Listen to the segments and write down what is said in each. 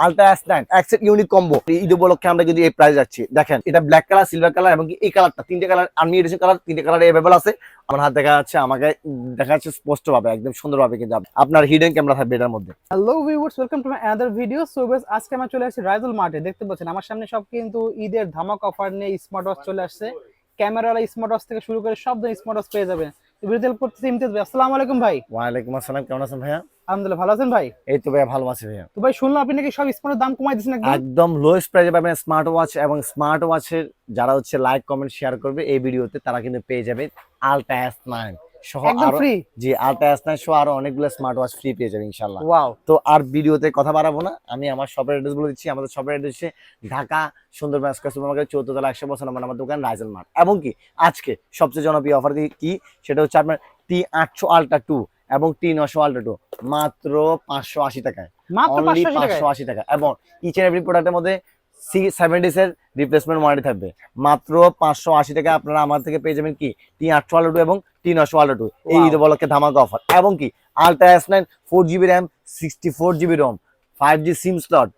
Ultra S9 exact unique combo Eid উপলক্ষে আমরা কিন্তু এই প্রাইস যাচ্ছি। দেখেন এটা ব্ল্যাক কালার, সিলভার কালার এবং এই কালারটা, তিনটে কালার আর্মি এডিশন কালার, তিনটে কালার अवेलेबल আছে। আমার হাত দেখা যাচ্ছে, আমাকে দেখা যাচ্ছে স্পষ্ট ভাবে, একদম সুন্দর ভাবে কিন্তু আপনার হিডেন ক্যামেরা থাকবে এটার মধ্যে। Hello viewers, welcome to my other video. So guys, আজকে আমরা চলে আসছি রাইজল মার্টে। দেখতে পাচ্ছেন আমার সামনে সব কিন্তু ঈদের ধামাকা অফার নিয়ে স্মার্ট ওয়াচ চলে আসছে। ক্যামেরাওয়ালা স্মার্ট ওয়াচ থেকে শুরু করে সব ধরনের স্মার্ট ওয়াচ পেয়ে যাবেন। ভিডিও হেল্প করতেছি ইমতিয়াজ ভাই। আসসালামু আলাইকুম ভাই। ওয়ালাইকুম আসসালাম, কেমন আছেন ভাইয়া? আলহামদুলিল্লাহ, ভালো আছেন ভাই? এই তো ভাইয়া ভালো আছি ভাইয়া। তো ভাই শুনলাম আপনি নাকি সব স্মার্টের দাম কমাই দিয়েছেন একদম। একদম লোয়েস্ট প্রাইসে পাবেন স্মার্ট ওয়াচ, এবং স্মার্ট ওয়াচের যারা হচ্ছে লাইক কমেন্ট শেয়ার করবে এই ভিডিওতে তারা কিন্তু পেয়ে যাবে আলট্রা S9 সহ একদম আরো, ফ্রি। জি আলট্রা S9 সহ আরো অনেকগুলো স্মার্ট ওয়াচ ফ্রি পেয়ে যাবে ইনশাআল্লাহ। ওয়াও। তো আর ভিডিওতে কথা বাড়াবো না, আমি আমার শপের অ্যাড্রেস বলে দিচ্ছি। আমাদের শপের অ্যাড্রেস হচ্ছে ঢাকা সুন্দরবন স্কয়ার সুপারমার্কেট 14 তলা 100 নম্বর আমার দোকান রাইজেল মার্ট। এবং কি আজকে সবচেয়ে জনপ্রিয় অফার কি সেটা হচ্ছে আপনার T800 আলট্রা 2 এবং T900 আলট্রা 2 মাত্র 580 টাকায়, মাত্র অনলি 580 টাকা। এবং ইচ এন্ড এভরি প্রোডাক্টের মধ্যে 7 days এর রিপ্লেসমেন্ট ওয়ারেন্টি থাকবে। মাত্র 580 টাকা আপনারা আমার থেকে পেয়ে যাবেন কি T800 আলট্রা 2 এবং T900 আলট্রা 2 এই ঈদ উপলক্ষে ধামাকা অফার। এবং কি ultra S9 4GB RAM 64GB ROM 5G সিম স্লট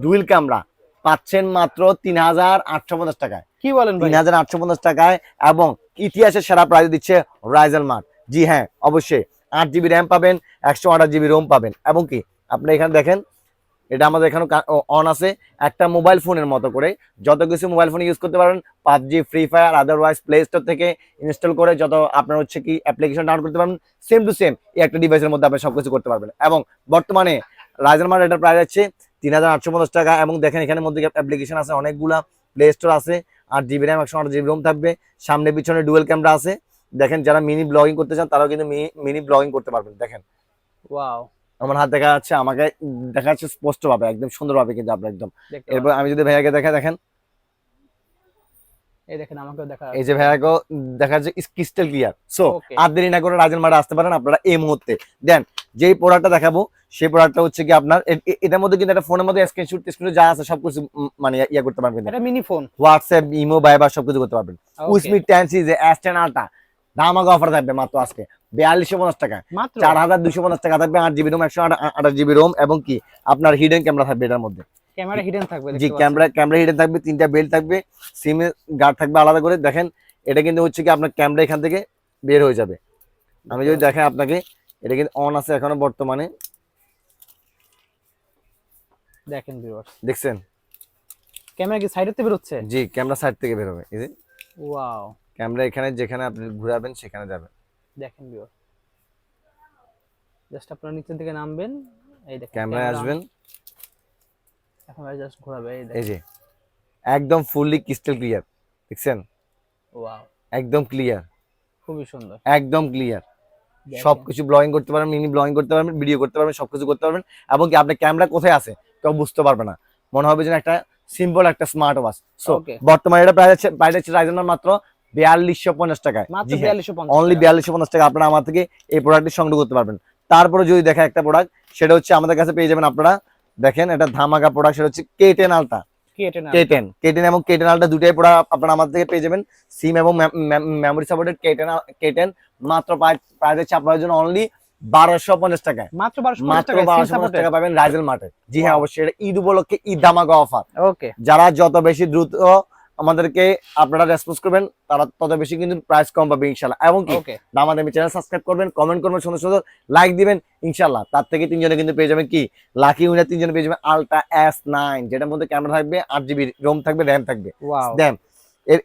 ডুয়েল ক্যামেরা পাচ্ছেন মাত্র 3850 টাকায়। কি বলেন ভাই? 3850 টাকায়, এবং ইতিহাসের সেরা প্রাইস দিচ্ছে রাইজেল মার্ট। জি হ্যাঁ, অবশ্যই 8GB RAM পাবেন, 128GB ROM পাবেন। এবং কি আপনি এখানে দেখেন, এটা আমাদের এখানে অন আছে। একটা মোবাইল ফোনের মতো করে যত কিছু মোবাইল ফোন ইউজ করতে পারবেন, PUBG, free fire, otherwise play store থেকে ইনস্টল করে যত আপনার হচ্ছে কি অ্যাপ্লিকেশন ডাউনলোড করতে পারবেন, সেম টু সেম এই একটা ডিভাইসের মধ্যে আপনি সবকিছু করতে পারবেন। এবং বর্তমানে রাইজেল মার্ট এটার প্রাইস আছে 3850 টাকা। এবং দেখেন এখানে মধ্যে অ্যাপ্লিকেশন আছে অনেকগুলা, প্লে স্টোর আছে, 8GB RAM 128GB ROM থাকবে, সামনে পিছনে ডুয়েল ক্যামেরা আছে। দেখেন যারা মিনি ব্লগিং করতে চান তারাও কিন্তু মিনি ব্লগিং করতে পারবেন। দেখেন ওয়াও, আমার হাত দেখা যাচ্ছে, আমাকে দেখা যাচ্ছে স্পষ্ট ভাবে, একদম সুন্দর ভাবে কিন্তু আপনার একদম। দেখতে এরপর পাচ্ছেন। আমি যদি ভাইয়াকে দেখেন, এই দেখেন আমাকেও দেখা এই যাচ্ছে। যে ভাইয়াকে দেখা যাচ্ছে ক্রিস্টাল ক্লিয়ার। So okay. আর দেরি না করে রাজেল মার্টে আসতে পারেন আপনারা এই মুহূর্তে। দেন যেই প্রোডাক্টটা দেখাবো সেই প্রোডাক্টটা হচ্ছে কি আপনার এটার মধ্যে কিন্তু একটা ফোনের মধ্যে স্ক্রিনশট যা আছে সবকিছু মানে ইয়া করতে পারবেন, এটা মিনি ফোন। হোয়াটসঅ্যাপ, ইমো, ভাইবার সবকিছু করতে পারবেন। ওকে। উসমি 10C যে S10 আলট্রা ধামাকা অফার থাকবে মাত্র আজকে 4250 টাকায়, মাত্র 4250 টাকা থাকবে। 8GB ROM 128GB ROM এবং কি আপনার হিডেন ক্যামেরা থাকবে এটার মধ্যে। ক্যামেরা হিডেন থাকবে। জি দেখতে ক্যামেরা হিডেন থাকবে, 3টা বেল্ট থাকবে, সিম গার্ড থাকবে আলাদা করে। দেখেন এটা কিন্তু হচ্ছে কি আপনার ক্যামেরা এখান থেকে বের হয়ে যাবে। আমি যদি দেখেন আপনাকে, এটা কিন্তু অন আছে এখনো বর্তমানে, দেখেন ভিউয়ার্স, দেখছেন? ক্যামেরা কি সাইডের থেকে বের হচ্ছে? জি ক্যামেরা সাইড থেকে বের হবে, এই যে ওয়াও, ক্যামেরা এখানে যেখানে আপনি ঘোরাবেন সেখানে যাবে। দেখেন ভিউয়ার্স, জাস্ট আপনারা নিচের দিকে নামবেন, এই দেখেন ক্যামেরায় আসবেন, এখন ভাই জাস্ট ঘোরাবে, এই এই দেখেন। যে একদম ফুললি ক্রিস্টাল ক্লিয়ার, দেখছেন? ওয়াও, একদম ক্লিয়ার, খুবই সুন্দর। একদম ক্লিয়ার। দেখেন। সবকিছু ব্লগিং করতে পারবেন, মিনি ব্লগিং করতে পারবেন, ভিডিও করতে পারবেন, সবকিছু করতে পারবেন। এবং কি আপনার ক্যামেরা কোথায় আছে কেউ বুঝতে পারবে না, মনে হবে যেন একটা সিম্পল একটা স্মার্ট ওয়াচ। So okay. বর্তমানে এটা প্রাইস আছে রাইজেন মাত্র 4250 টাকায়। মাত্র জি হ্যাঁ, 4250 অনলি টাকা। 4250 টাকা আপনারা আমার থেকে এই প্রোডাক্টটি সংগ্রহ করতে পারবেন। তারপরে যদি দেখা একটা প্রোডাক্ট, সেটা হচ্ছে আমাদের কাছে পেয়ে যাবেন আপনারা, দেখেন এটা ধামাকা প্রোডাক্ট, সেটা হচ্ছে K10 আলট্রা। কি এটা না? K10 এবং K10 আলট্রা দুটাই প্রোডাক্ট আপনারা আমাদের থেকে পেয়ে যাবেন, সিম এবং মেমোরি সাপোর্টেড K10 মাত্র প্রাইস হচ্ছে আপনাদের জন্য অনলি 1250 টাকায়। মাত্র 1250 মাত্র টাকা 1250 টাকা পাবেন রাইজেল মার্টে। জি হ্যাঁ, অবশ্যই এটা ঈদ উপলক্ষে ঈদ ধামাকা অফার। ওকে। যারা যত বেশি দ্রুত আমাদেরকে আপনারা রেসপন্স করবেন তারা তত বেশি কিন্তু প্রাইস কম পাবে ইনশাআল্লাহ। এবং কি ওকে। আমাদের চ্যানেল সাবস্ক্রাইব করবেন, কমেন্ট করবেন, সুন্দর সুন্দর লাইক দিবেন ইনশাআল্লাহ। তার থেকে তিনজনে কিন্তু পেয়ে যাবেন কি লাকি উইনার, তিনজনে পেয়ে যাবেন আলট্রা S9 যেটার মধ্যে ক্যামেরা থাকবে, 8GB ROM থাকবে, RAM থাকবে। ওয়াও, দেন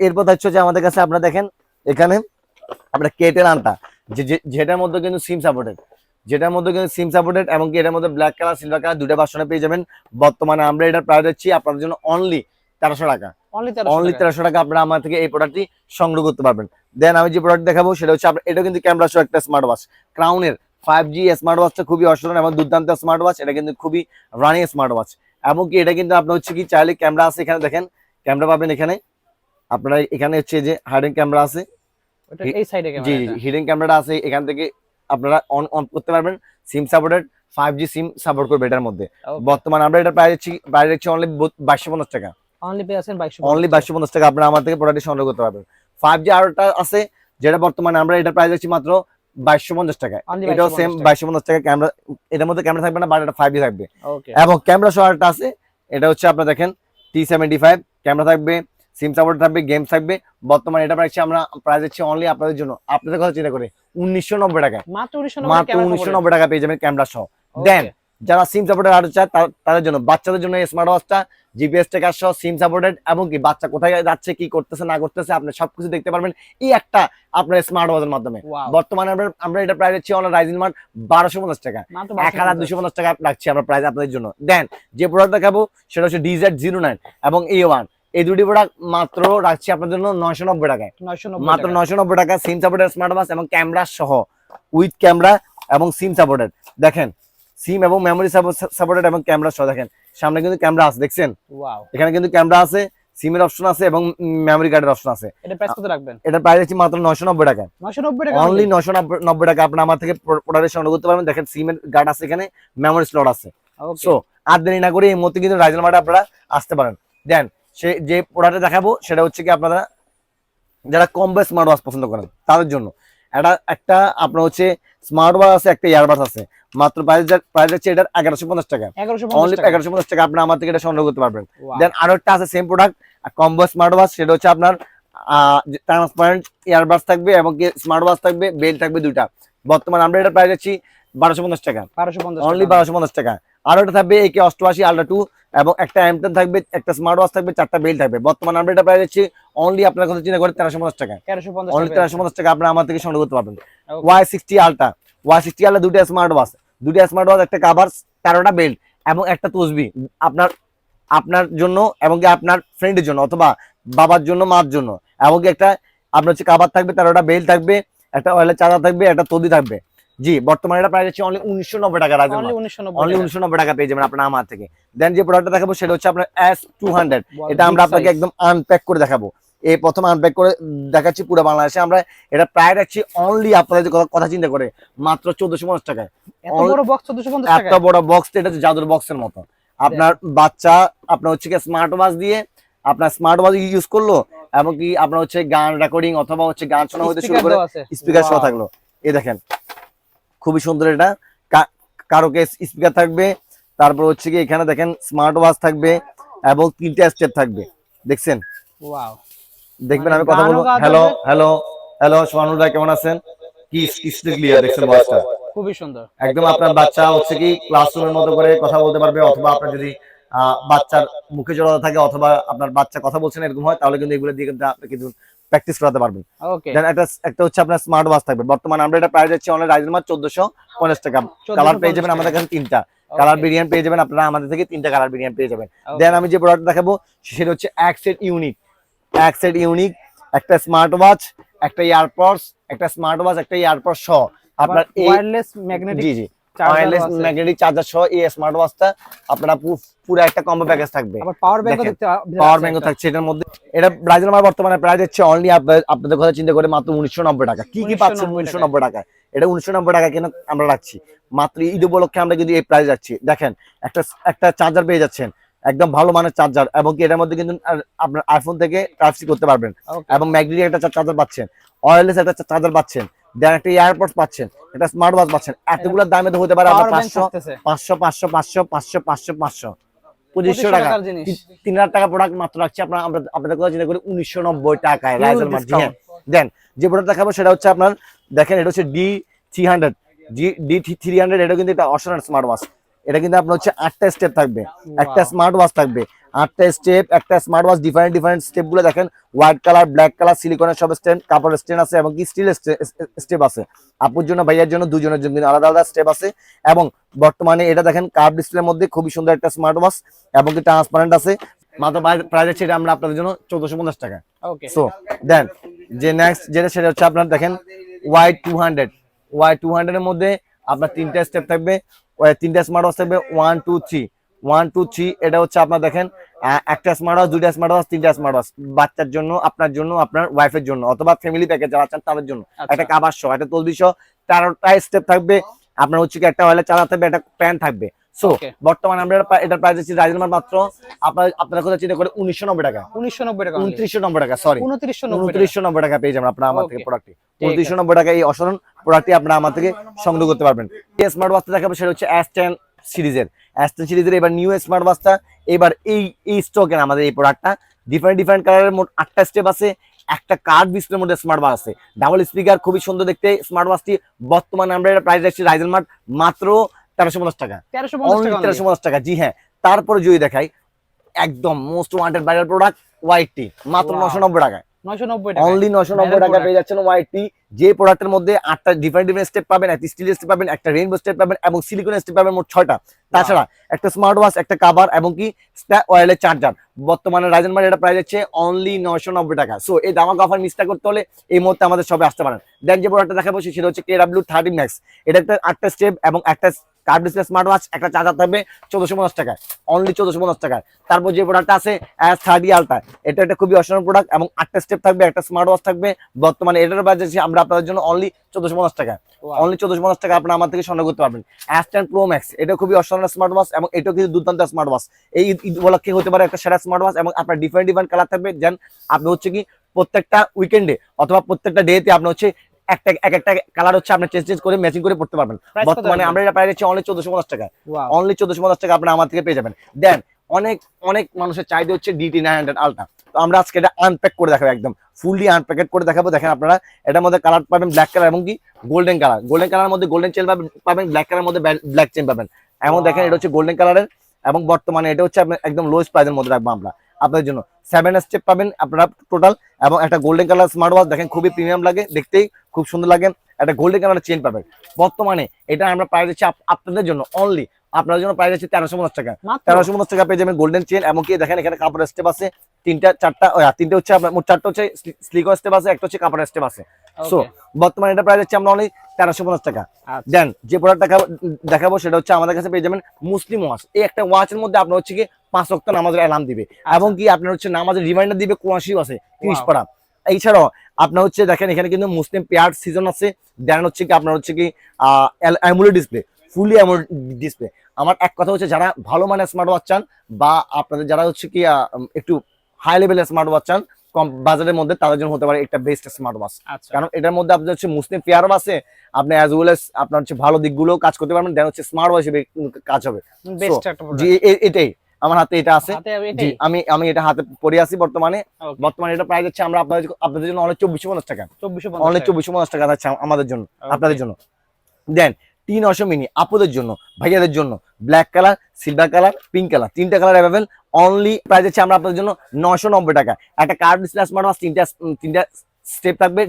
এরপর হচ্ছে যে আমাদের কাছে আপনারা দেখেন এখানে আপনার K10 আলট্রা যেটার মধ্যে কিন্তু সিম সাপোর্টেড, এবং কি এটার মধ্যে ব্ল্যাক কালার, সিলভার কালার দুটো ভার্সনে পেয়ে যাবেন। বর্তমানে আমরা এটার প্রাইস দিচ্ছি আপনাদের জন্য অনলি 1300 টাকা। অনলি অনলি 1300 টাকা। 1300 টাকা আপনারা আমার থেকে এই প্রোডাক্টটি সংগ্রহ করতে পারবেন। দেন আমি যে প্রোডাক্ট দেখাবো সেটা হচ্ছে আপনার, এটা কিন্তু ক্যামেরা সহ একটা স্মার্ট ওয়াচ, ক্রাউনের 5G স্মার্ট ওয়াচটা খুবই অসাধারণ এবং দুর্দান্ত স্মার্ট ওয়াচ। এটা কিন্তু খুবই রানিং স্মার্ট ওয়াচ। এবং কি এটা কিন্তু আপনার হচ্ছে কি চাইলে ক্যামেরা আছে, এখানে দেখেন ক্যামেরা পাবেন এখানে আপনারা, এখানে হচ্ছে যে হাইডেন ক্যামেরা আছে, ওটা এই সাইডে জি ক্যামেরাটা। হিডেন ক্যামেরাটা আছে, এখান থেকে আপনারা অন করতে পারবেন। সিম সাপোর্টেড, 5G সিম সাপোর্ট করবে এটার মধ্যে। ওকে। বর্তমানে আমরা এটা প্রাইস দিচ্ছি অনলি 2250 টাকা। অনলি পেয়ে আছেন 2250। অনলি 2250 টাকা আপনারা আমার থেকে প্রোডাক্টটি সংগ্রহ করতে পারবেন। 5G আরোটা আছে যেটা বর্তমানে আমরা এটা প্রাইস দিচ্ছি মাত্র 2250 টাকা। Only এটাও সেম 2250 2250 টাকা। ক্যামেরা এটার মধ্যে ক্যামেরা থাকবে না, বাট এটা 5D থাকবে। ওকে এবং ক্যামেরা সহ একটা আছে, এটা হচ্ছে আপনার দেখেন T75 ক্যামেরা থাকবে, সিম সাপোর্ট থাকবে, গেম থাকবে। বর্তমানে এটা প্রাইস আমরা প্রাইস দিচ্ছি অনলি আপনাদের জন্য, আপনাদের কথা চিন্তা করে 1990 টাকা। মাত্র মাত্র 1990 টাকা পেয়ে যাবেন ক্যামেরা সহ। দেন যারা সিম সাপোর্টেড আরো চায় তাদের জন্য, বাচ্চাদের জন্য স্মার্ট ওয়াচটা জিপিএস ট্র্যাকার সহ সিম সাপোর্টেড, এবং কি বাচ্চা কোথায় যাচ্ছে কি করতেছে না করতেছে আপনি সবকিছু দেখতে পারবেন এই একটা আপনার স্মার্ট ওয়াচের মাধ্যমে। বর্তমানে আমরা এটা প্রাইস দিচ্ছি অনলাইন রাইজিং মার্ট 1250 টাকা, 1250 টাকা রাখছি আমরা প্রাইস আপনাদের জন্য। দেন যে প্রোডাক্ট দেখাবো সেটা হচ্ছে DZ09 এবং A1, এই দুটি প্রোডাক্ট মাত্র রাখছি আপনাদের জন্য 990 টাকায়। মাত্র 990 টাকা সিম সাপোর্টেড স্মার্ট ওয়াচ এবং ক্যামেরা সহ, উইথ ক্যামেরা এবং সিম সাপোর্টেড। দেখেন সিম এবং মেমোরি সাপোর্টেড এবং ক্যামেরা সহ। দেখেন সামনে কিন্তু ক্যামেরা আছে, দেখছেন এখানে কিন্তু ক্যামেরা আছে, সিমের অপশন আছে এবং মেমোরি কার্ডের অপশন আছে। এটা প্রাইস কত রাখবেন? এটা প্রাইস আছে মাত্র 990 টাকা। 990 টাকা অনলি 990 টাকা আপনি আমার থেকে প্রোডাক্টের সংগ্রহ করতে পারবেন। দেখেন সিমের কার্ড আছে, এখানে মেমোরি স্লট আছে। সো আর দেরি না করে এই মুহূর্তে কিন্তু রাইজেল মার্টে আপনারা আসতে পারেন। দেন সে যে প্রোডাক্টটা দেখাবো সেটা হচ্ছে কি আপনারা যারা কম্বো স্মার্ট ওয়াচ পছন্দ করেন তাদের জন্য একটা আপনার হচ্ছে স্মার্ট ওয়াচ আছে, একটা ইয়ারবাডস আছে। মাত্র প্রাইস হচ্ছে এটার 1150 টাকা। অনলি 1150 টাকা আপনি আমার থেকে এটা সংগ্রহ করতে পারবেন। দেন আরো একটা আছে same product combo smart watch, সেটা হচ্ছে আপনার ট্রান্সপারেন্ট ইয়ারবাডস থাকবে এবং কি স্মার্ট ওয়াচ থাকবে, বেল থাকবে দুইটা। বর্তমানে আমরা এটা প্রাইস হচ্ছে 1250 টাকা, অনলি 1250 টাকা। আরো একটা থাকবে AK88 আলট্রা 2 এবং একটা M10 থাকবে, একটা স্মার্ট ওয়াচ থাকবে, চারটা বেল থাকবে। বর্তমানে আমরা এটা প্রাইস হচ্ছে অনলি আপনার কথা চিন্তা করে 1350 টাকা। অনলি 1350 টাকা আপনি আমার থেকে সংগ্রহ করতে পারবেন। Y60 আলট্রা, Y60 আলট্রা দুটো স্মার্ট ওয়াচ, একটা কভার, 13টা বেল্ট এবং একটা তসবি আপনার জন্য এবং কি আপনার ফ্রেন্ডের জন্য অথবা বাবার জন্য, মার জন্য। এবং কি একটা আপনার হচ্ছে কভার থাকবে, 13টা বেল্ট থাকবে, একটা অয়েলের চাদর থাকবে, একটা তসবি থাকবে। জি বর্তমানে এটা প্রাইস হচ্ছে অনলি 1990 টাকা। অনলি 1990 টাকা পেয়ে যাবেন আপনার আমার থেকে। দেন যে প্রোডাক্টটা দেখাবো সেটা হচ্ছে আপনার S200। এটা আমরা আপনাকে একদম আনপ্যাক করে দেখাবো। এই প্রথম আনপ্যাক করে দেখাচ্ছি পুরো বাংলাদেশে। আমরা এটা প্রায় রাখছি অনলি আপনাদের কথা চিন্তা করে মাত্র 1450 টাকায়। এত বড় বক্স 1450 টাকা, এত বড় বক্স, এটা হচ্ছে জাদুর বক্সের মতো। আপনার বাচ্চা আপনার হচ্ছে স্মার্ট ওয়াচ দিয়ে আপনার স্মার্ট ওয়াচ ইউজ করলো এবং কি আপনার হচ্ছে গান রেকর্ডিং অথবা হচ্ছে গান শোনা হতে শুরু করে, স্পিকার সহ থাকলো। এই দেখেন খুবই সুন্দর, এটা কারো কেস স্পিকার থাকবে, তারপর হচ্ছে কি এখানে দেখেন স্মার্ট ওয়াচ থাকবে এবং 3টা স্টেপ থাকবে। দেখছেন? ওয়াও, দেখবেন আমি কথা বলবো। হ্যালো হ্যালো হ্যালো, সোহানুল ভাই কেমন আছেন? কি ক্লিয়ার দেখছেন ভয়েসটা? খুবই সুন্দর। একদম আপনার বাচ্চা হচ্ছে কি ক্লাসরুমের মতো করে কথা বলতে পারবে, অথবা আপনার যদি বাচ্চার মুখে জড়তা থাকে অথবা আপনার বাচ্চা কথা বলছেন এরকম হয়, তাহলে কিন্তু এগুলো দিয়ে কিন্তু আপনি কিন্তু প্র্যাকটিস করাতে পারবেন। দেন একটা হচ্ছে আপনার স্মার্ট ওয়াচ থাকবে। বর্তমানে আমরা এটা প্রাইস যাচ্ছে অনলাইন রাইজের মাত্র 1450 টাকা। কালার পেয়ে যাবেন আমাদের কাছে 3টা কালার ভেরিয়েন্ট পেয়ে যাবেন আপনারা আমাদের থেকে, 3টা কালার ভেরিয়েন্ট পেয়ে যাবেন। দেন আমি যে প্রোডাক্ট দেখাবো সেটা হচ্ছে এক্সেট ইউনিক, একটা স্মার্ট ওয়াচ, একটা ইয়ারপডস, একটা স্মার্ট ওয়াচ, একটা ইয়ারপডস সহ আপনার ওয়্যারলেস ম্যাগনেটিক ম্যাগনেটিক চার্জার সহ এই স্মার্ট ওয়াচটা আপনারা পুরো একটা কম্বো প্যাকেজ থাকবে। আবার পাওয়ার ব্যাংকও থাকছে এটার মধ্যে। এটা রাইজেল মার্ট বর্তমানে প্রাইস হচ্ছে অনলি আপনাদের কথা চিন্তা করে মাত্র 1990 টাকা। কি পাচ্ছেন 1990 টাকা? এটা 1990 টাকা কেন আমরা রাখছি মাত্র ঈদ উপলক্ষে, আমরা কিন্তু এই প্রাইস রাখছি। দেখেন একটা চার্জার পেয়ে যাচ্ছেন, একদম ভালো মানের চার্জার, এবং কি এটার মধ্যে কিন্তু আপনার আইফোন থেকে টাইপ-সি করতে পারবেন এবং ম্যাগনেটিক একটা চার্জার পাচ্ছেন, ওয়্যারলেস একটা চার্জার পাচ্ছেন, দেন একটা ইয়ারপডস পাচ্ছেন, একটা স্মার্ট ওয়াচ পাচ্ছেন। এতগুলোর দামে তো হতে পারে আপনার 500 টাকা 3000 টাকা প্রোডাক্ট মাত্র রাখছি আপনাদের কথা চিন্তা করে 1990 টাকায় রাইজেল মার্ট। দেন যে প্রোডাক্ট দেখাবো সেটা হচ্ছে আপনার দেখেন, এটা হচ্ছে D300। এটা কিন্তু একটা অসাধারণ স্মার্ট ওয়াচ। এটা কিন্তু আপনার হচ্ছে 8টা স্টেপ থাকবে, একটা স্মার্ট ওয়াচ থাকবে, 8টা স্টেপ, একটা স্মার্ট ওয়াচ। ডিফারেন্ট স্টেপ গুলো দেখেন, হোয়াইট কালার, ব্ল্যাক কালার, সিলিকনের সব স্ট্যান্ড, কাপড়ের স্ট্যান্ড আছে এবং কি স্টিল স্টেপ আছে। আপুর জন্য, ভাইয়ার জন্য, দুজনের জন্য আলাদা আলাদা স্টেপ আছে। এবং বর্তমানে এটা দেখেন কার্ভ ডিসপ্লের মধ্যে খুবই সুন্দর একটা স্মার্ট ওয়াচ এবং কি ট্রান্সপারেন্ট আছে। মাত্র প্রাইস আছে এটা আমরা আপনাদের জন্য 1450 টাকা। সো দেন যে নেক্সট সেটা হচ্ছে আপনার দেখেন Y200 এর মধ্যে আপনার 3টা স্টেপ থাকবে, 3টা স্মার্ট ওয়াচ থাকবে, 1 2 3। এটা হচ্ছে আপনার দেখেন একটা স্মার্ট ওয়াচ, 2টা স্মার্ট ওয়াচ, 3টা স্মার্ট ওয়াচ, বাচ্চার জন্য, আপনার জন্য, আপনার ওয়াইফের জন্য অথবা ফ্যামিলি প্যাকেজ যারা আছেন তাদের জন্য। একটা কাভার সহ, একটা তসবি সহ, 13টা স্টেপ থাকবে। আপনার হচ্ছে কি একটা ওয়্যারলেস চার্জার থাকবে, একটা প্যান থাকবে। So Okay. বর্তমানে আমরা এটা প্রাইস দিচ্ছি রাইজেল মার্ট মাত্র আপনারা কোথায় চিন্তা করে 1990 টাকা, 1990 টাকা 2990 টাকা, সরি 2990 টাকা 2990 টাকা পেয়ে যাবেন আপনারা আমার থেকে Okay. প্রোডাক্টটি। ঠিক আছে। 2990 টাকা এই অসাধারণ প্রোডাক্টটি আপনারা আমার থেকে সংগ্রহ করতে পারবেন। এই স্মার্ট ওয়াচটা দেখাবো সেটা হচ্ছে S10 সিরিজের, S10 সিরিজের এবার নিউ স্মার্ট ওয়াচটা এবার এই স্টকে আমাদের এই প্রোডাক্টটা ডিফারেন্ট কালারের মোট 8টা স্টেপ আছে, একটা কার্ড ডিসপ্লের মধ্যে স্মার্ট ওয়াচ আছে, ডাবল স্পিকার, খুবই সুন্দর দেখতে স্মার্ট ওয়াচটি। বর্তমানে আমরা এটা প্রাইস রাখছি রাইজেল মার্ট মাত্র 1350 টাকা, 1350 অনলি টাকা 1350 টাকা। জি হ্যাঁ, তারপরে যদি দেখাই একদম মোস্ট ওয়ান্টেড ভাইরাল প্রোডাক্ট ওয়াইটি মাত্র Wow. 990 টাকায়, 990 টাকা অনলি 990 টাকা পেয়ে যাচ্ছেন ওয়াইটি। যে প্রোডাক্টের মধ্যে 8টা ডিফারেন্ট স্টেপ পাবেন, একটা স্টিল স্টেপ পাবেন, একটা রেইনবো স্টেপ পাবেন এবং সিলিকন স্টেপ পাবেন মোট 6টা। তাছাড়া একটা স্মার্ট ওয়াচ, একটা কভার এবং কি ওয়্যারলেস চার্জার। বর্তমানে রাইজেল মার্ট এটা প্রাইস হচ্ছে অনলি 990 টাকা। সো এই দামাক অফার মিসটা করতে হলে এই মুহূর্তে আমাদের শপে আসতে পারেন। দেন যে প্রোডাক্টটা দেখাবো সেটা হচ্ছে KW30 Max। এটা একটা 8টা স্টেপ এবং একটা কার্ড ডিসপ্লে স্মার্ট ওয়াচ, একটা চার্জার থাকবে 1450 টাকায়, অনলি 1450 টাকায়। তারপর যে প্রোডাক্টটা আছে S30 Ultra, এটা একটা খুবই অসাধারণ প্রোডাক্ট এবং 8টা স্টেপ থাকবে, একটা স্মার্ট ওয়াচ থাকবে। বর্তমানে এটার বাজেট আমরা আপনাদের জন্য অনলি 1450 টাকা, অনলি 1450 টাকা আপনারা আমার থেকে সংগ্রহ করতে পারবেন। S10 Pro Max, এটা খুবই অসাধারণ স্মার্ট ওয়াচ এবং এটাও কিন্তু দুর্দান্ত স্মার্ট ওয়াচ। এই ঈদ উপলক্ষে হতে পারে একটা সেরা স্মার্ট ওয়াচ এবং আপনার ডিফারেন্ট কালার থাকবে। যেন আপনি হচ্ছে কি প্রত্যেকটা উইকেন্ডে অথবা প্রত্যেকটা ডেতে আপনি হচ্ছে একটা কালার হচ্ছে আপনি চেঞ্জ করে ম্যাচিং করে পড়তে পারবেন। Price কত বর্তমানে রাখবেন? আমরা এটা প্রাইস হচ্ছে অনলি 1450 টাকা, Wow. অনলি 1450 টাকা আপনারা আমার থেকে পেয়ে যাবেন। দেন অনেক মানুষের চাহিদা হচ্ছে DT900 Ultra, তো আমরা আজকে এটা আনপ্যাক করে দেখাবো, একদম ফুললি আনপ্যাকেট করে দেখাবো। দেখেন আপনারা এটার মধ্যে কালার পাবেন ব্ল্যাক কালার এবং কি গোল্ডেন কালার মধ্যে গোল্ডেন চেন পাবেন, ব্ল্যাক কালার মধ্যে ব্ল্যাক চেন পাবেন। এবং দেখেন এটা হচ্ছে গোল্ডেন কালারের এবং বর্তমানে এটা হচ্ছে আপনার একদম লোয়েস্ট প্রাইসের মধ্যে রাখবো আমরা আপনাদের জন্য। 7 স্টেপ পাবেন আপনারা টোটাল এবং একটা গোল্ডেন কালার স্মার্ট ওয়াচ। দেখেন খুবই প্রিমিয়াম লাগে, দেখতেই খুব সুন্দর লাগে। একটা গোল্ডেন কালার চেন পাবেন। বর্তমানে এটা আমরা প্রাইস দিচ্ছি আপনাদের জন্য অনলি, আপনাদের জন্য প্রাইস আছে 1350 টাকা, মাত্র 1350 টাকা পেয়ে যাবেন গোল্ডেন চেন। এবং কি দেখেন এখানে কাপড়ের স্টেপ আছে তিনটে হচ্ছে আপনার মোট 4টা হচ্ছে স্লিকন স্টেপ আছে, একটা হচ্ছে কাপড়ের স্টেপ আছে। সো বর্তমানে এটা প্রাইস হচ্ছে আমরা অনলি 1350 টাকা। আচ্ছা। দেন যে প্রোডাক্ট দেখাবো সেটা হচ্ছে আমাদের কাছে পেয়ে যাবেন মুসলিম ওয়াচ। এই একটা ওয়াচের মধ্যে আপনার হচ্ছে কি 5 ওয়াক্ত নামাজের অ্যালার্ম দিবে এবং কি আপনার হচ্ছে নামাজের রিমাইন্ডার দিবে, কোরআন আছে 30 পারা। এছাড়াও আপনার হচ্ছে দেখেন এখানে কিন্তু মুসলিম পেয়ার সিজন আছে। দেন হচ্ছে কি আপনার হচ্ছে কি অ্যামোলেড ডিসপ্লে, ফুলি অ্যামোলেড ডিসপ্লে। আমার এক কথা হচ্ছে যারা ভালো মানের স্মার্ট ওয়াচ চান বা আপনাদের যারা হচ্ছে কি একটু হাই লেভেলের স্মার্ট ওয়াচ চান কম বাজারের মধ্যে, তাদের জন্য হতে পারে একটা বেস্ট স্মার্ট ওয়াচ। আচ্ছা। কারণ এটার মধ্যে আপনার হচ্ছে মুসলিম পেয়ারও আছে, আপনি অ্যাজ ওয়েল এস আপনার হচ্ছে ভালো দিকগুলো কাজ করতে পারবেন। দেন হচ্ছে স্মার্ট ওয়াচ হিসেবে কাজ হবে। বেস্ট একটা প্রোডাক্ট। জি এটাই আমার হাতে এটা আছে। হাতে জি এটাই আমি এটা হাতে পরে আছি বর্তমানে। Okay. বর্তমানে এটা প্রাইস হচ্ছে আমরা আপনাদের জন্য অনেক 2450 টাকা, 2450 অনলি টাকা। 2450 টাকা আছে আমাদের জন্য, Okay. আপনাদের জন্য। দেন 300 মিনি আপুদের জন্য, ভাইয়াদের জন্য black colour, silver colour, pink colour, 3টা কালার অ্যাভেলেবল। অনলি প্রাইস হচ্ছে আমরা আপনাদের জন্য 990 টাকা। একটা কার্ড ডিসপ্লে স্মার্ট ওয়াচ, তিনটা স্টেপ থাকবে,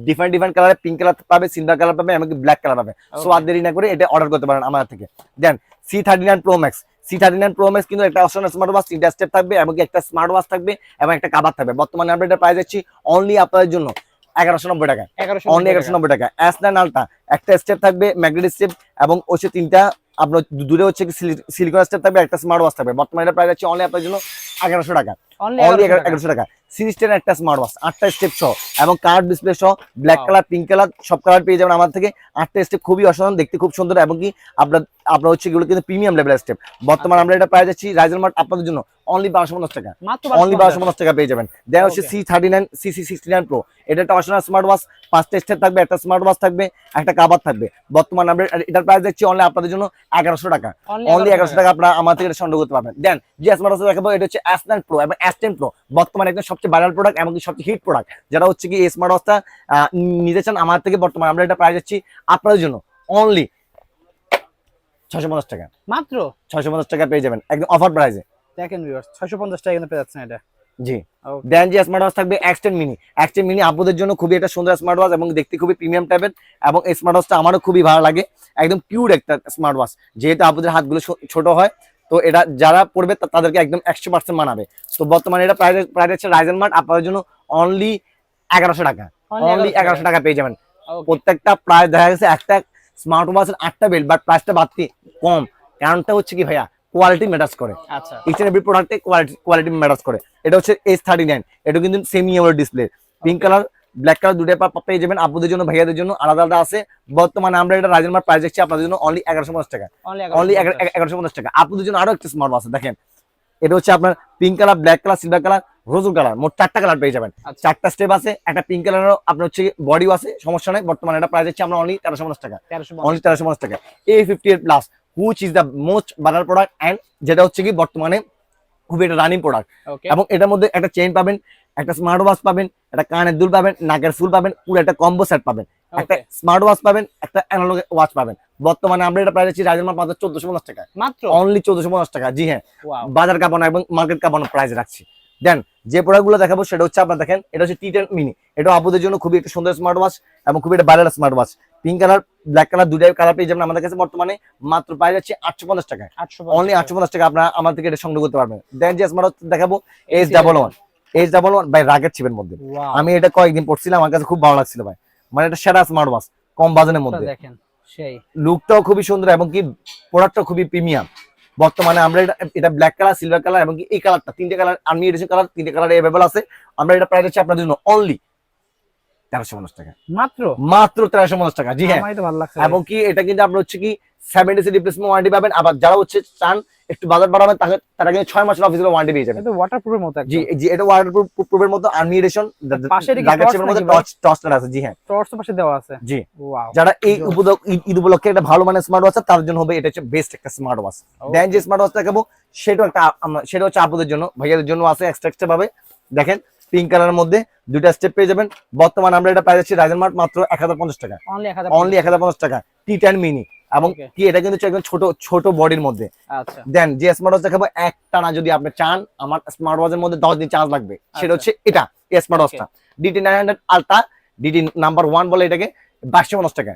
ডিফারেন্ট কালারে, পিঙ্ক কালার পাবে, সিলভার কালার পাবে, এমনকি ব্ল্যাক কালার পাবে। সো আর দেরি না করে এটা অর্ডার করতে পারেন আমাদের থেকে। দেন C39 Pro Max কিন্তু একটা অপশনাল স্মার্ট ওয়াচ, 3টা স্টেপ থাকবে এমনকি একটা স্মার্ট ওয়াচ থাকবে এবং একটা কভার থাকবে। বর্তমানে আমরা এটা প্রাইস দিচ্ছি অনলি আপনাদের জন্য 1190 টাকা, অনলি 1190 টাকা। S9 Ultra, একটা স্টেপ থাকবে ম্যাগনেটিক স্টেপ এবং হচ্ছে 3টা আপনার দূরে হচ্ছে সিলিকন স্টেপ থাকবে, একটা স্মার্ট ওয়াচ থাকবে। বর্তমানে এটা প্রাইস আছে অনলি আপনাদের জন্য 1100 টাকা, অনলি অনলি 1100 টাকা। 1100 টাকা। সিরিজ 10 একটা স্মার্ট ওয়াচ, 8টা স্টেপ সহ এবং কার্ড ডিসপ্লে সহ, black Wow. Colour, pink colour সব কালার পেয়ে যাবেন আমার থেকে। 8টা স্টেপ খুবই অসাধারণ, দেখতে খুব সুন্দর এবং কি আপনার হচ্ছে এগুলো কিন্তু প্রিমিয়াম লেভেলের স্টেপ। বর্তমানে আমরা এটা প্রাইস যাচ্ছি রাইজেল মার্ট আপনাদের জন্য অনলি 1250 টাকা, মাত্র অনলি 1250 টাকা পেয়ে যাবেন। দেন হচ্ছে Okay. C39 CC69 Pro, এটা একটা অসাধারণ স্মার্ট ওয়াচ, 5টা স্টেপ থাকবে, একটা স্মার্ট ওয়াচ থাকবে, একটা কভার থাকবে। বর্তমানে আমরা এটার প্রাইস যাচ্ছি অনলি আপনাদের জন্য 1100 টাকা, অনলি 1100 টাকা আপনারা আমার থেকে এটা সংগ্রহ করতে পারবেন। দেন যে স্মার্ট ওয়াচ দেখাবো এটা হচ্ছে S9 Pro এবং S10 Pro, বর্তমানে একদম সবচেয়ে ভাইরাল প্রোডাক্ট এমনকি সবচেয়ে হিট প্রোডাক্ট। যারা হচ্ছে কি এই স্মার্ট ওয়াচটা নিতে চান আমার থেকে, বর্তমানে আমরা এটা প্রাইস যাচ্ছি আপনাদের জন্য অনলি 650 টাকা, মাত্র 650 টাকা পেয়ে যাবেন একদম অফার প্রাইসে। দেখেন ভিউয়ার্স 650 টাকা কিন্তু পেয়ে যাচ্ছেন এটা। জি Okay. দেন যে স্মার্ট ওয়াচ থাকবে X10 মিনি আপুদের জন্য খুবই একটা সুন্দর স্মার্ট ওয়াচ এবং দেখতে খুবই প্রিমিয়াম টাইপের এবং এই স্মার্ট ওয়াচটা আমারও খুবই ভালো লাগে, একদম কিউট একটা স্মার্ট ওয়াচ। যেহেতু আপুদের হাতগুলো ছোট হয় তো এটা যারা পড়বে তাদেরকে একদম 100% মানাবে। তো বর্তমানে এটা প্রাইস হচ্ছে রাইজেল মার্ট আপনাদের জন্য অনলি 1100 টাকা, অনলি 1100 টাকা পেয়ে যাবেন। Okay. প্রত্যেকটা প্রাইস দেখা গেছে একটা স্মার্ট ওয়াচের 8টা বেল্ট, বাট প্রাইসটা বাড়তি কম। কারণটা হচ্ছে কি ভাইয়া, কোয়ালিটি ম্যাটার্স করে। আচ্ছা। ইচ এন্ড এভরি প্রোডাক্টে কোয়ালিটি ম্যাটার্স করে। এটা হচ্ছে S39, এটা কিন্তু semi AMOLED display, pink colour, black colour দুটাই পেয়ে যাবেন। আপুদের জন্য ভাইয়াদের জন্য আলাদা আলাদা আছে। বর্তমানে আমরা এটা রাইজেল মার্ট প্রাইস দিচ্ছি আপনাদের জন্য অনলি 1150 টাকা, অনলি 1150 টাকা। আপুদের জন্য আরো একটা স্মার্ট আছে, দেখেন এটা হচ্ছে আপনার pink colour, black colour, silver colour, রোজুল কালার, মোট 4টা কালার পেয়ে যাবেন। 4টা স্টেপ আছে, একটা পিঙ্ক কালারও আপনার হচ্ছে বডিও আছে, সমস্যা নাই। বর্তমানে এটা প্রাইস হচ্ছে আমরা অনলি 1350 টাকা, অনলি 1350 টাকা। A58 plus which is the most viral product and যেটা হচ্ছে কি বর্তমানে খুবই একটা রানিং প্রোডাক্ট। এবং এটার মধ্যে একটা চেইন পাবেন, একটা স্মার্ট ওয়াচ পাবেন, একটা কানের দুল পাবেন, নাকের ফুল পাবেন, পুরো একটা কম্বো সেট পাবেন। একটা স্মার্ট ওয়াচ পাবেন, একটা অ্যানালগ ওয়াচ পাবেন। বর্তমানে আমরা এটা প্রাইস দিচ্ছি রাইজেল মার্ট মাত্র 1450 টাকা, মাত্র অনলি 1450 টাকা। জি হ্যাঁ, বাজার কাঁপানো এবং মার্কেট কাঁপানো প্রাইস রাখছি। দেন যে প্রোডাক্টগুলো দেখাবো সেটা হচ্ছে আপনারা দেখেন, এটা হচ্ছে T10 মিনি। এটা আপুদের জন্য খুবই একটা সুন্দর স্মার্ট ওয়াচ এবং খুবই একটা viral smart watch. Pink colour, black colour দুটাই কালার পেয়ে যাবেন আমাদের কাছে। বর্তমানে মাত্র প্রাইস যাচ্ছে 850 টাকায়, অনলি 850 টাকা আপনারা আমার থেকে এটা সংগ্রহ করতে পারবেন। দেন যে স্মার্ট ওয়াচ দেখাবো H11 ভাই, রাগের চিপের মধ্যে। আমি এটা কয়েকদিন পড়ছিলাম, আমার কাছে খুব ভালো লাগছিল ভাই। মানে এটা সেরা স্মার্ট ওয়াচ কম বাজেটের মধ্যে, দেখেন সেই লুকটাও খুবই সুন্দর এবং কি প্রোডাক্টটাও খুবই প্রিমিয়াম। বর্তমানে আমরা এটা ব্ল্যাক কালার, সিলভার কালার এবং কি এই কালারটা, 3টে কালার আর্মি এডিশন কালার, 3টে কালার अवेलेबल আছে। আমরা এটা প্রাইস হচ্ছে আপনাদের জন্য অনলি 1350 টাকা, মাত্র 1350 টাকা। জি হ্যাঁ, এবং কি এটা কিন্তু আপনার হচ্ছে কি 70 ডে রিপ্লেসমেন্ট ওয়ারেন্টি পাবেন। আবার যারা হচ্ছে চান একটু বাজার বাড়াবেন তারা কিন্তু 6 মাসের অফিসিয়াল ওয়ারেন্টি পেয়ে যাবেন। এটা ওয়াটারপ্রুফের মতো একদম। জি এটা ওয়াটারপ্রুফের মতো আর্মি এডিশন, লাগাচ্ছের মধ্যে টর্চটা আছে। জি হ্যাঁ, টর্চ পাশে দেওয়া আছে। জি ওয়াও, যারা এই ঈদ উপলক্ষে একটা ভালো মানের স্মার্ট ওয়াচ তার জন্য হবে এটা হচ্ছে বেস্ট একটা স্মার্ট ওয়াচ। দেন যে স্মার্ট ওয়াচ দেখাবো সেটা একটা সেটা হচ্ছে আপুদের জন্য, ভাইয়াদের জন্য আছে এক্সট্রা ভাবে। দেখেন পিঙ্ক কালারের মধ্যে দুইটা স্টেপ পেয়ে যাবেন। বর্তমানে আমরা এটা প্রাইস দিচ্ছি রাইজেল মার্ট মাত্র 1050 টাকা, অনলি 1050 টাকা। T10 মিনি এবং কি এটা কিন্তু একদম ছোট বডির মধ্যে। আচ্ছা, দেন যে স্মার্ট ওয়াচ দেখাবো একটা না, যদি আপনি চান আমার স্মার্ট ওয়াচের মধ্যে 10 দিন চার্জ লাগবে, সেটা হচ্ছে এটা এই স্মার্ট ওয়াচটা DT900 আলট্রা, DT নাম্বার 1 বলে এটাকে। 2250 টাকা,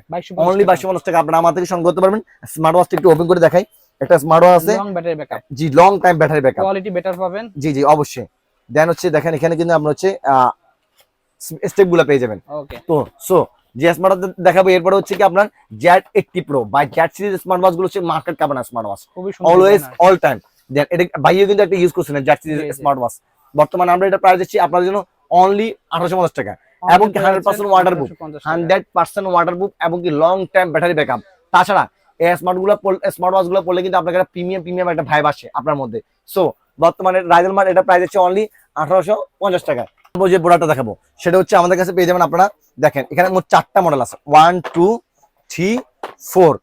অনলি 2250 টাকা আপনারা আমার থেকে সংগ্রহ করতে পারবেন। স্মার্ট ওয়াচটা একটু ওপেন করে দেখাই। একটা স্মার্ট ওয়াচ আছে, লং ব্যাটারি ব্যাকআপ। জি long time battery backup, quality better পাবেন। জি অবশ্যই। দেন হচ্ছে দেখেন এখানে কিন্তু আমরা হচ্ছে স্টেপ গুলো পেয়ে যাবেন। তো সো যে স্মার্ট ওয়াচ দেখাবো এরপরে হচ্ছে কি আপনার Z80 Pro বা Z সিরিজ স্মার্ট ওয়াচ গুলো হচ্ছে মার্কেট কাঁপানো smart watch, always all time. Then এটা ভাইও কিন্তু একটা ইউজ করছেন Z সিরিজ স্মার্ট ওয়াচ। বর্তমানে আমরা এটা প্রাইস দিচ্ছি আপনাদের জন্য অনলি 1850 টাকা এবং 100% ওয়াটারপ্রুফ, 100% ওয়াটারপ্রুফ এবং কি লং টাইম ব্যাটারি ব্যাকআপ। তাছাড়া এই স্মার্ট ওয়াচ গুলো পড়লে কিন্তু আপনার প্রিমিয়াম একটা ভাইব আসে আপনার মধ্যে। সো বর্তমানে রাইজেল মার্ট এটা প্রাইস হচ্ছে অনলি 1850 টাকা। যে প্রোডাক্টটা দেখাবো সেটা হচ্ছে আমাদের কাছে পেয়ে যাবেন আপনারা। দেখেন এখানে মোট 4টা মডেল আছে, 1 2 3 4।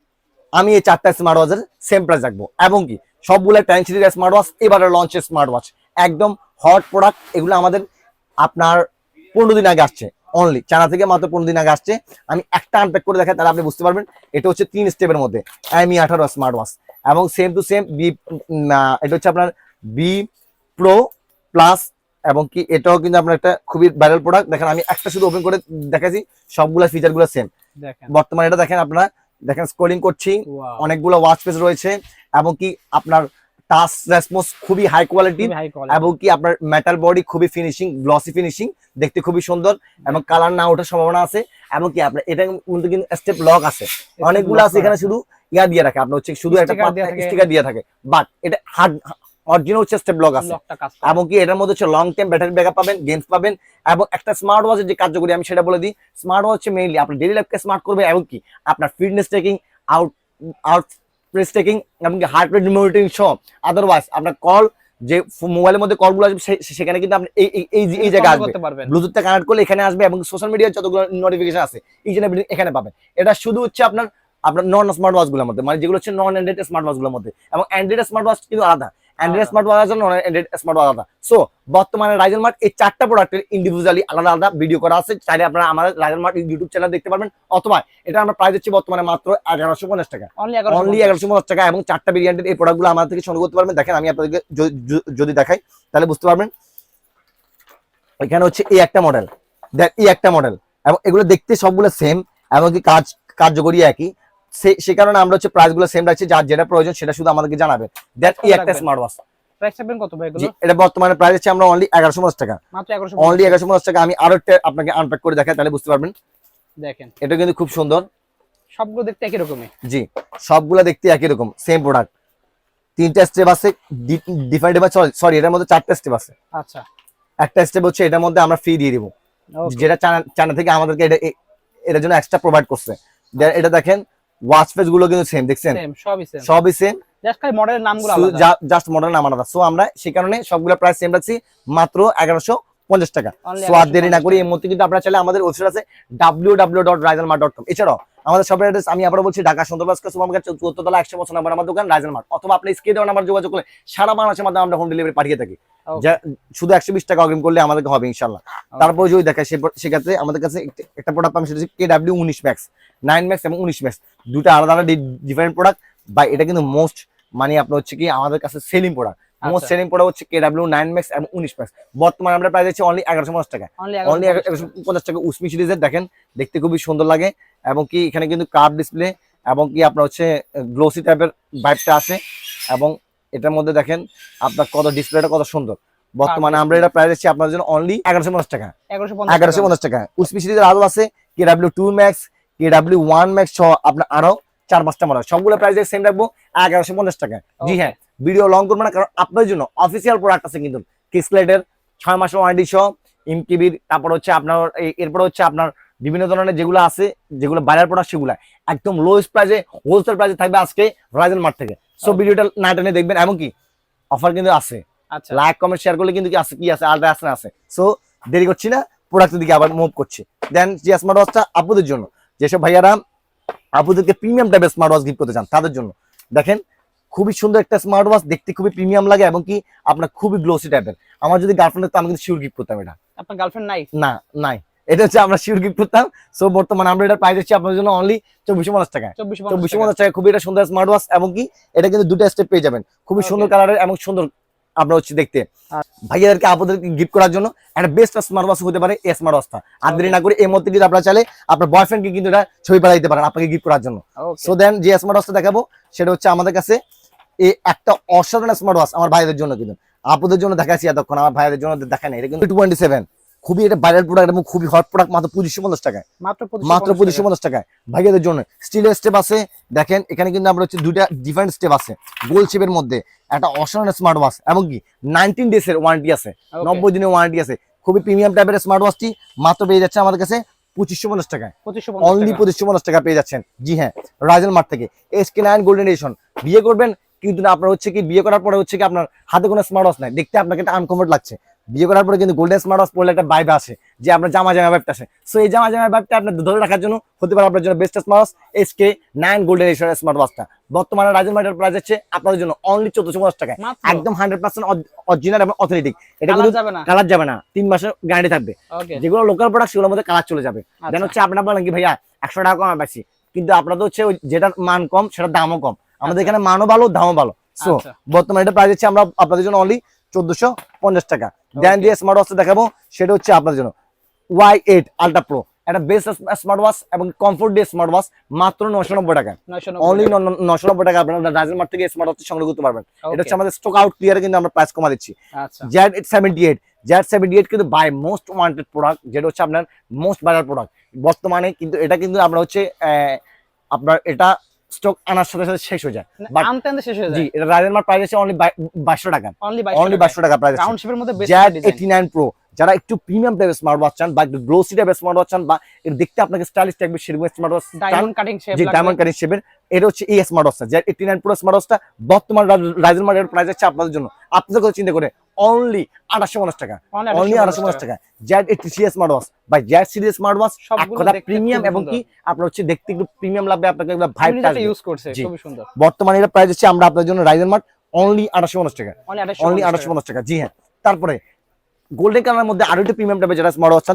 আমি এই 4টা স্মার্ট ওয়াচের সেম প্রাইস রাখবো এবং কি সবগুলো 10 সিরিজ স্মার্ট ওয়াচ, এবারে লঞ্চের স্মার্ট ওয়াচ, একদম হট প্রোডাক্ট। এগুলো আমাদের আপনার 15 দিন আগে আসছে, অনলি চায়না থেকে মাত্র 15 দিন আগে আসছে। আমি একটা আনপ্যাক করে দেখাই তাহলে আপনি বুঝতে পারবেন। এটা হচ্ছে 3 স্টেপের মধ্যে Mi 18 স্মার্ট ওয়াচ এবং সেম টু সেম এটা হচ্ছে আপনার বি প্রো প্লাস এবং কি এটাও কিন্তু আপনার একটা খুবই ভাইরাল প্রোডাক্ট। দেখেন আমি একটা শুধু ওপেন করে দেখাচ্ছি, সবগুলা ফিচার গুলো সেম। বর্তমানে এটা দেখেন আপনারা দেখেন স্ক্রলিং করছি, অনেকগুলো ওয়াচ পেজ রয়েছে এবং কি আপনার টাচ রেসপন্স খুবই হাই কোয়ালিটি এবং কি আপনার মেটাল বডি খুবই ফিনিশিং, গ্লসি ফিনিশিং, দেখতে খুবই সুন্দর এবং কালার না ওঠার সম্ভাবনা আছে। এবং কি আপনার এটা মধ্যে কিন্তু স্টেপ লক আছে, অনেকগুলো আছে এখানে শুধু ইয়া দিয়ে রাখে আপনার হচ্ছে শুধু একটা স্টিকার দিয়ে থাকে, বাট এটা হার্ড অরিজিনাল হচ্ছে স্টেপ লক আছে। এবং কি এটার মধ্যে হচ্ছে লং টাইম ব্যাটারি ব্যাকআপ পাবেন, গেমস পাবেন এবং একটা স্মার্ট ওয়াচের যে কার্যকরী আমি সেটা বলে দিই। স্মার্ট ওয়াচ মেইনলি আপনার ডেইলি লাইফকে স্মার্ট করবে এবং কি আপনার fitness tracking, out press tracking এবং কি হার্ট রেট মনিটরিং সব। আদারওয়াইজ আপনার কল যে মোবাইলের মধ্যে কলগুলো আসবে সেখানে কিন্তু আপনি এই জায়গায় আসবে, ব্লুটুথটা কানেক্ট করলে এখানে আসবে এবং সোশ্যাল মিডিয়ার যতগুলো নোটিফিকেশন আছে এই জন্য এখানে পাবেন। এটা শুধু হচ্ছে আপনার নন স্মার্ট ওয়াচ গুলোর মধ্যে, মানে যেগুলো হচ্ছে নন অ্যান্ড্রয়েড স্মার্ট ওয়াচ গুলোর মধ্যে। এবং অ্যান্ড্রয়েড স্মার্ট ওয়াচ কিন্তু আলাদা, অ্যান্ড্রয়েড স্মার্ট ওয়াচ আর নন অ্যান্ড্রয়েড স্মার্ট ওয়াচ আলাদা। সো বর্তমানে রাইজেল মার্ট এই 4টা প্রোডাক্টের ইন্ডিভিজুয়ালি আলাদা আলাদা ভিডিও করা আছে, চাইলে আপনারা আমাদের রাইজেল মার্ট ইউটিউব চ্যানেল দেখতে পারবেন। অথবা এটা আমরা প্রাইস দিচ্ছি বর্তমানে মাত্র 1150 টাকা, অনলি 1150 টাকা এবং 4টা ভেরিয়েন্টের এই প্রোডাক্টগুলো আমাদের থেকে সংগ্রহ করতে পারবেন। দেখেন আমি আপনাদেরকে যদি দেখাই তাহলে বুঝতে পারবেন। এখানে হচ্ছে এই একটা মডেল, দেখ এই একটা মডেল এবং এগুলো দেখতে সবগুলো সেম এবং কি কার্যকরী একই। সে কারণে আমরা হচ্ছে প্রাইস গুলো সেম রাখছি, যার যেটা প্রয়োজন সেটা শুধু আমাদেরকে জানাবে। দ্যাট এই একটা স্মার্ট ওয়াচ প্রাইস রাখবেন কত ভাই এগুলো? এটা বর্তমানে প্রাইস আছে আমরা অনলি 1150 টাকা, মাত্র 1150, অনলি 1150 টাকা। আমি আরো একটা আপনাকে আনপ্যাক করে দেখাই তাহলে বুঝতে পারবেন। দেখেন এটা কিন্তু খুব সুন্দর, সবগুলো দেখতে একই রকমই। জি সবগুলো দেখতে একই রকম, সেম প্রোডাক্ট। 3টা স্টেপ আছে ডিফারেন্ট, সরি এটার মধ্যে 4টা স্টেপ আছে। আচ্ছা একটা স্টেপ হচ্ছে এটার মধ্যে আমরা ফ্রি দিয়ে দিব, Okay. যেটা চায়না থেকে আমাদেরকে এটার জন্য এক্সট্রা প্রোভাইড করছে। Then এটা দেখেন ওয়াচ ফেস গুলো কিন্তু সেম, দেখছেন সেম, সবই সেম, সবই সেম, জাস্ট খালি মডেলের নামগুলো আলাদা। জাস্ট মডেল নাম আলাদা। সো আমরা সেই কারণে সবগুলো প্রাইস সেম রাখছি, মাত্র 1150 টাকা। Only সো আর দেরি না 1150 করি, টাকা। এই মুহূর্তে কিন্তু আপনারা চাইলে আমাদের ওয়েবসাইট আছে www.rizelmart.com। এছাড়াও আমাদের শপের অ্যাড্রেস আমি আবার বলছি, ঢাকা সুন্দরবন সুপার মার্কেট 74 তলা 100 নম্বর আমার দোকান রাইজেল মার্ট, অথবা আপনি স্ক্রিনে দেওয়া নাম্বার যোগাযোগ করলে সারা বাংলাদেশের মধ্যে আমরা হোম ডেলিভারি পাঠিয়ে থাকি। Okay. যা শুধু 120 টাকা অগ্রিম করলে আমাদেরকে হবে ইনশাআল্লাহ। তারপর যদি দেখায় সেক্ষেত্রে আমাদের কাছে একটা প্রোডাক্ট পাবেন, সেটা হচ্ছে KW 19 ম্যাক্স, 9 ম্যাক্স এবং 19 ম্যাক্স, দুটো আলাদা আলাদা ডিফারেন্ট প্রোডাক্ট। বা এটা কিন্তু মোস্ট মানে আপনার হচ্ছে কি আমাদের কাছে selling product, most selling product হচ্ছে KW 9 ম্যাক্স এবং 19 ম্যাক্স। বর্তমানে আমরা প্রাইস দিচ্ছি অনলি 1150 টাকা, অনলি 1150 টাকা। উসমি সিরিজের দেখেন, দেখতে খুবই সুন্দর লাগে, এবং কি এখানে কিন্তু কার্ভ ডিসপ্লে এবং কি আপনার হচ্ছে গ্লোসি টাইপের ভাইবটা আসে, এবং এটার মধ্যে দেখেন আপনার কত ডিসপ্লেটা কত সুন্দর। বর্তমানে আমরা এটা প্রাইস দিচ্ছি আপনার জন্য অনলি 1150 টাকা, 1150 টাকা। উসমি সিরিজের আরো আছে KW 2 ম্যাক্স, KW 1 ম্যাক্স সহ আপনার আরো 4-5টা মডেল, সবগুলো প্রাইস সেম রাখবো 1150 টাকা। জি হ্যাঁ, ভিডিও লং করবো না, কারণ আপনার জন্য অফিসিয়াল প্রোডাক্ট আছে কিন্তু কিসলেটের 6 মাসের ওয়ারেন্টি সহ, ইমকিবির, তারপর হচ্ছে আপনার এরপর হচ্ছে আপনার বিভিন্ন ধরনের যেগুলো আছে, যেগুলো বাইরের প্রোডাক্ট, সেগুলো একদম লোয়েস্ট প্রাইসে হোলসেল প্রাইসে থাকবে আজকে রাইজেল মার্ট থেকে। সো ভিডিওটা না টেনে দেখবেন, এমনকি অফার কিন্তু আছে, আচ্ছা, লাইক কমেন্ট শেয়ার করলে কিন্তু কি আছে আলাদা আছে। সো দেরি করছি না, প্রোডাক্টের দিকে আবার মুভ করছি। দেন যে স্মার্ট ওয়াচটা আপুদের জন্য, যেসব ভাইয়ারা আপুদেরকে প্রিমিয়াম টাইপের স্মার্ট ওয়াচ গিফট করতে চান তাদের জন্য দেখেন, খুবই সুন্দর একটা স্মার্ট ওয়াচ, দেখতে খুবই প্রিমিয়াম লাগে এবং কি আপনার খুবই গ্লোসি টাইপের। আমার যদি গার্লফ্রেন্ড থাকতো আমি কিন্তু শিওর গিফট করতাম এটা। আপনার গার্লফ্রেন্ড নাই? না, নাই, এটা হচ্ছে আমরা শিওর গিফট করতাম। সো বর্তমানে আমরা এটা প্রাইস দিচ্ছি আপনার জন্য অনলি 2450 টাকা, 2450 টাকা। খুবই এটা সুন্দর স্মার্ট ওয়াচ, এবং কি এটা কিন্তু দুটো স্টেপ পেয়ে যাবেন, খুবই সুন্দর কালারের এবং সুন্দর আপনার হচ্ছে দেখতে। ভাইয়াদেরকে আপুদেরকে গিফট করার জন্য একটা বেস্ট স্মার্ট ওয়াচ হতে পারে এই স্মার্ট ওয়াচটা। আর দেরি না করে এই মুহূর্তে কিন্তু আপনারা চাইলে আপনার বয়ফ্রেন্ডকে কিন্তু এটা ছবি পাঠিয়ে দিতে পারেন আপনাকে গিফট করার জন্য। সো দেন যে স্মার্ট ওয়াচটা দেখাবো সেটা হচ্ছে আমাদের কাছে এই একটা অসাধারণ স্মার্ট ওয়াচ আমার ভাইদের জন্য, কিন্তু আপুদের জন্য দেখাচ্ছি এতক্ষণ, আমার ভাইদের জন্য দেখা নাই। এটা কিন্তু 27, খুবই এটা ভাইরাল প্রোডাক্ট এবং খুবই হট প্রোডাক্ট, মাত্র 2550 টাকায়, মাত্র 2550 টাকায় ভাইয়াদের জন্য। স্টিলের স্টেপ আছে দেখেন, এখানে কিন্তু আমরা হচ্ছে দুইটা ডিফারেন্ট স্টেপ আছে গোল শেপের মধ্যে, একটা অসাধারণ স্মার্ট ওয়াচ, এবং কি 19 ডেজ এর ওয়ারেন্টি আছে, 90 দিনের ওয়ারেন্টি আছে। খুবই প্রিমিয়াম টাইপের স্মার্ট ওয়াচটি মাত্র পেয়ে যাচ্ছে আমাদের কাছে 2550 টাকায়, অনলি 2550 টাকা পেয়ে যাচ্ছেন। জি হ্যাঁ, রাইজেল মার্ট থেকে। SK9 golden addition. বিয়ে করবেন কিন্তু আপনার হচ্ছে কি, বিয়ে করার পরে হচ্ছে কি আপনার হাতে কোনো স্মার্ট ওয়াচ নাই, দেখতে আপনাকে একটা আনকমফোর্ট লাগছে। বিয়ে করার পরে কিন্তু গোল্ডেন স্মার্ট ওয়াচ পরলে একটা ভাইব আসে, যে আপনার জামা ভাইবটা আসে। সো এই জামা ভাইবটা আপনার ধরে রাখার জন্য হতে পারে আপনার জন্য best smart watch SK9 golden edition smart ওয়াচটা। বর্তমানে রাইজেল মার্টের প্রাইস হচ্ছে আপনাদের জন্য অনলি 1450 টাকায়, একদম 100% অরিজিনাল এবং অথেন্টিক। এটা কিন্তু কালার যাবে না, 3 মাসের গ্যারান্টি থাকবে। যেগুলো লোকাল প্রোডাক্ট সেগুলোর মধ্যে কালার চলে যাবে। দেন হচ্ছে আপনারা বলেন কি ভাইয়া 100 টাকা কম পাচ্ছি, কিন্তু আপনাদের হচ্ছে যেটার মান কম সেটার দামও কম, আমাদের এখানে মানও ভালো দামও ভালো। সো বর্তমানে এটা প্রাইস হচ্ছে আমরা আপনাদের জন্য অনলি 1450 টাকা। দেন যে স্মার্ট ওয়াচটা দেখাবো সেটা হচ্ছে আপনাদের জন্য Y8 আলট্রা প্রো, একটা বেস্ট স্মার্ট ওয়াচ এবং কমফোর্ট ডে স্মার্ট ওয়াচ, মাত্র 990 টাকা, অনলি 990 টাকা আপনারা রাইজেল মার্ট থেকে স্মার্ট ওয়াচ সংগ্রহ করতে পারবেন। এটা হচ্ছে আমাদের স্টক আউট ক্লিয়ারে কিন্তু আমরা প্রাইস কমা দিচ্ছি। Z78 কিন্তু বাই মোস্ট ওয়ান্টেড প্রোডাক্ট, যেটা হচ্ছে আপনার মোস্ট ভাইরাল প্রোডাক্ট বর্তমানে, কিন্তু এটা কিন্তু আমরা হচ্ছে আপনার এটা স্টক আনার সাথে সাথে শেষ হয়ে যায়, জি এটা রাইজেল মার্ট প্রাইস আছে অনলি 2200 টাকা, অনলি 2200 টাকা প্রাইস। Z89 প্রো, যারা একটু প্রিমিয়াম টাইপের স্মার্ট ওয়াচ চান বা একটু গ্লোসি টাইপের স্মার্ট ওয়াচ চান, বা এর দেখতে আপনাকে স্টাইলিশ টাইপের সেরকম স্মার্ট ওয়াচ, ডায়মন্ড কাটিং শেপের, এটা হচ্ছে এই স্মার্ট ওয়াচটা Z89 প্রো স্মার্ট ওয়াচটা বর্তমান রাইজেল মার্টের প্রাইস আছে আপনাদের জন্য, আপনাদের কথা চিন্তা করে অনলি 2850 টাকা, অনলি 2850 টাকা। Z83 স্মার্ট ওয়াচ বা Z সিরিজ স্মার্ট ওয়াচ একটা প্রিমিয়াম, এবং কি আপনার হচ্ছে দেখতে একটু প্রিমিয়াম লাগবে, আপনাকে ভাইবটা ইউজ করছে, খুবই সুন্দর। বর্তমানে এটা প্রাইস আছে আমরা আপনাদের জন্য রাইজেল মার্ট অনলি 2850 টাকা, অনলি 2850 টাকা। জি হ্যাঁ, তারপরে গোল্ডেন কালারের মধ্যে আরো একটা প্রিমিয়াম টাইপের যারা স্মার্ট ওয়াচ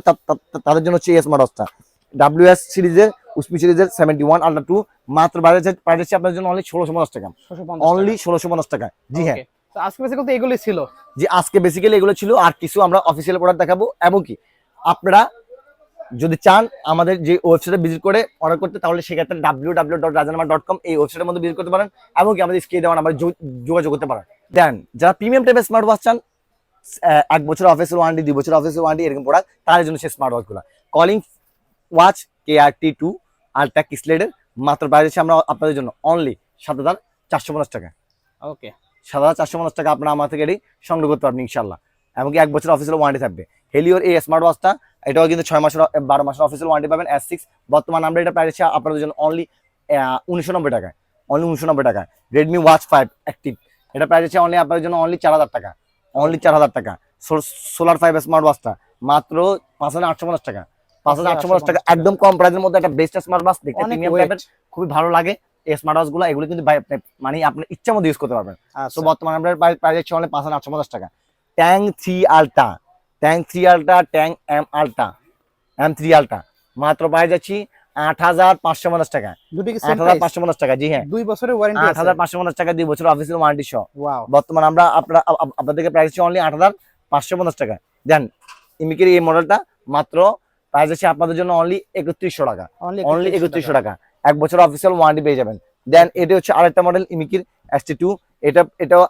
তাদের জন্য হচ্ছে এই স্মার্ট ওয়াচটা WS সিরিজের, উসমি সিরিজের 71 আলট্রা 2, মাত্র প্রাইস হচ্ছে আপনাদের জন্য অনলি 1650 টাকা, অনলি 1650 টাকা। জি হ্যাঁ, আজকে বেসিক্যালি এগুলোই ছিল। জি আজকে বেসিক্যালি এগুলো ছিল, আর কিছু আমরা অফিসিয়াল প্রোডাক্ট দেখাবো। এবং কি আপনারা যদি চান আমাদের যে ওয়েবসাইটে ভিজিট করে অর্ডার করতে, তাহলে সেক্ষেত্রে www.rajalmart.com এই ওয়েবসাইটের মধ্যে ভিজিট করতে পারেন, এবং কি আমাদের স্ক্রিনে দেওয়া নাম্বারে যোগাযোগ করতে পারেন। দেন যারা প্রিমিয়াম টাইপের স্মার্ট ওয়াচ চান, 1 বছর অফিসিয়াল ওয়ারেন্টি, 2 বছর অফিসিয়াল ওয়ারেন্টি এরকম প্রোডাক্ট, তার জন্য সেই স্মার্ট ওয়াচগুলো কলিং ওয়াচ KRT2 আলট্রা কিসলেটের, মাত্র প্রাইস আছে আমরা আপনাদের জন্য অনলি 7450 টাকা। ওকে, 7450 টাকা আপনারা আমার থেকে এটি সংগ্রহ করতে পারবেন ইনশাআল্লাহ, এবং কি 1 বছর অফিসিয়াল ওয়ারেন্টি থাকবে। হেলিওর এই স্মার্ট ওয়াচটা এটাও কিন্তু 12 মাসের অফিসিয়াল ওয়ারেন্টি পাবেন S6। বর্তমান আমরা এটা প্রাইস আপনাদের জন্য অনলি 1990 টাকায়, অনলি 1990 টাকায়। রেডমি ওয়াচ 5 অ্যাক্টিভ, এটা প্রাইস আছে অনলি আপনাদের জন্য অনলি 4000 টাকা, অনলি 4000 টাকা। সোলার 5 স্মার্ট ওয়াচটা মাত্র 5850 টাকা, 5850 টাকা, একদম কম প্রাইসের মধ্যে একটা বেস্ট স্মার্ট ওয়াচ, দেখতে অনেক প্রিমিয়াম weight। টাইপের, খুবই ভালো লাগে এই স্মার্ট ওয়াচ গুলো। এগুলো কিন্তু মানে আপনার ইচ্ছা মতো ইউজ করতে পারবেন। তো বর্তমানে আমরা প্রাইস হচ্ছে অনলি 5850 টাকা। ট্যাং 3 আলট্রা, ট্যাং 3 আলট্রা, ট্যাং M3 আলট্রা মাত্র প্রাইস যাচ্ছি 8550 টাকা, দুটো কি সেম প্রাইস? 8550 টাকা, জি হ্যাঁ, 2 বছরের ওয়ারেন্টি আছে। 8550 টাকা, 2 বছর অফিসিয়াল ওয়ারেন্টি সহ। ওয়াও, বর্তমান আমরা আপনাদেরকে প্রাইস হচ্ছে অনলি 8550 টাকা। দেন ইমিকের এই মডেলটা মাত্র প্রাইস আছে আপনাদের জন্য অনলি 3100 টাকা, অনলি 3100 টাকা, 1 বছর অফিসিয়াল ওয়ারেন্টি পেয়ে যাবেন। দেন এটা হচ্ছে আরেকটা মডেল ইমিকির ST2, এটাও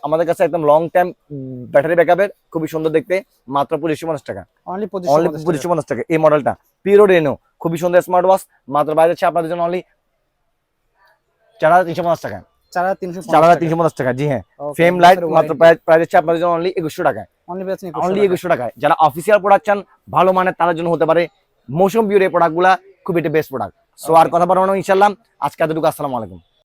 আমাদের কাছে একদম লং টাইম ব্যাটারি ব্যাকআপের, খুবই সুন্দর দেখতে, মাত্র 2550 টাকা, অনলি অনলি 2550 2550 টাকা। এই মডেলটা পিরো রেনো, খুবই সুন্দর স্মার্ট ওয়াচ, মাত্র প্রাইস আছে আপনাদের জন্য অনলি 4350 টাকা, 4350 টাকা, জি হ্যাঁ। ফ্রেম লাইট মাত্র প্রাইস আছে আপনাদের জন্য অনলি 2100 টাকায়, অনলি 2100 টাকায়। যারা অফিসিয়াল প্রোডাক্ট চান ভালো মানের, তাদের জন্য হতে পারে মৌসুম বিউর এই প্রোডাক্টগুলা খুব একটা বেস্ট প্রোডাক্ট। সো আর কথা বলবো না, ইনশাআল্লাহ আজকে এতটুকু। আসসালামু আলাইকুম।